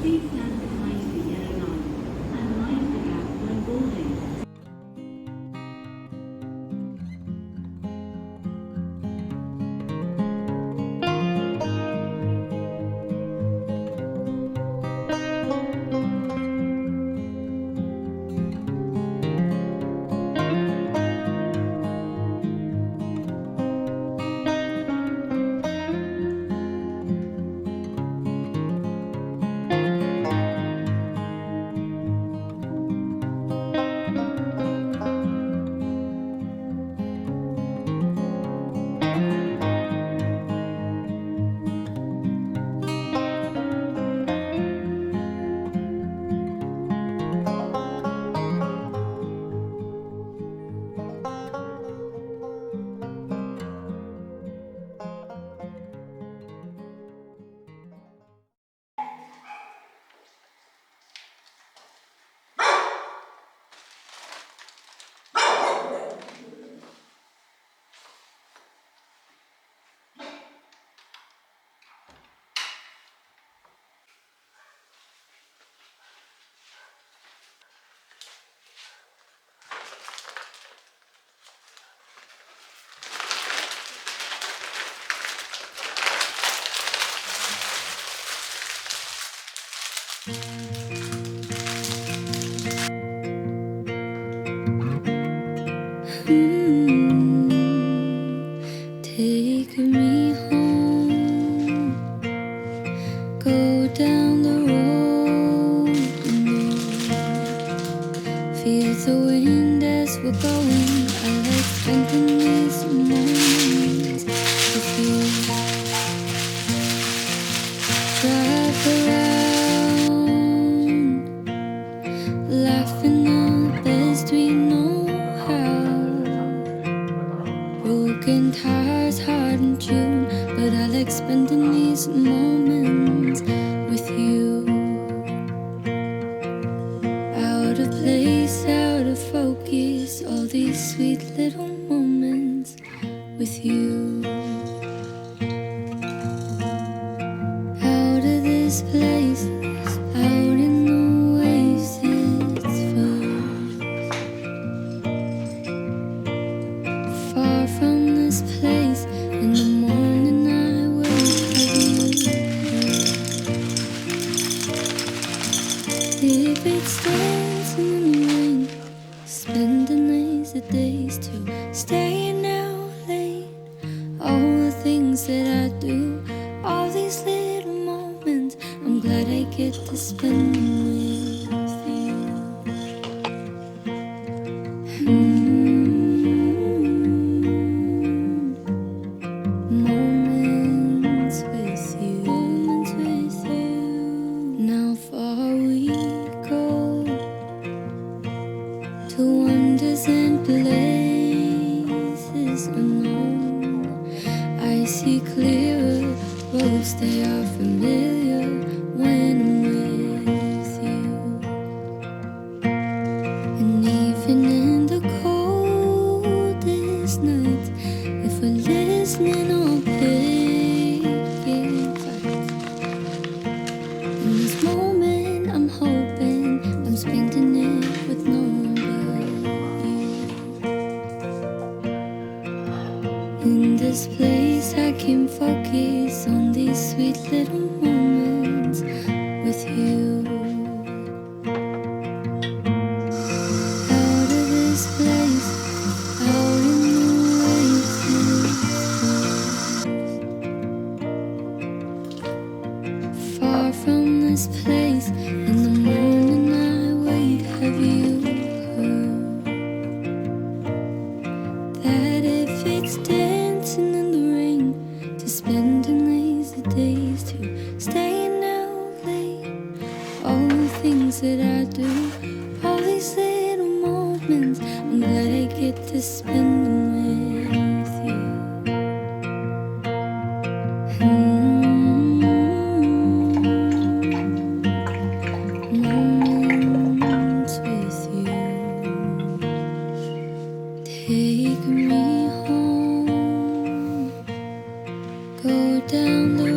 Please stand behind the yellow line and mind the gap when boarding. Take me home, go down the road with me. Feel the wind as we're going. I like spending these mornings with you. Drive around, laughing on the best we know how. Broken tires, hard in June, but I like spending these moments with you. Out of place, out of focus, all these sweet little moments with you. Out of this place, out in the waves, it's first. Far from this place, in the morning I wait for you. If it's dancing in the rain, spending lazy days to staying out late. All the things that I do, all these little moments, I'm glad I get to spend them with you. Moments with you, moments with you. Now far we go to wonders and places unknown. I see clearer roads, they are familiar when I'm with you. And even in the coldest nights, if we're listening or picking fights, in this moment I'm hoping I'm spending it with no one but you. In this place I can focus on these sweet little moments with you. Out of this place, out in the waves, it's far from this place. In the morning I wait, have you heard that if it's dancing in the rain, to spending lazy days, to staying out late, all the things that I do, all these little moments, I'm glad I get to spend them with you. Moments with you. Take me home, go down the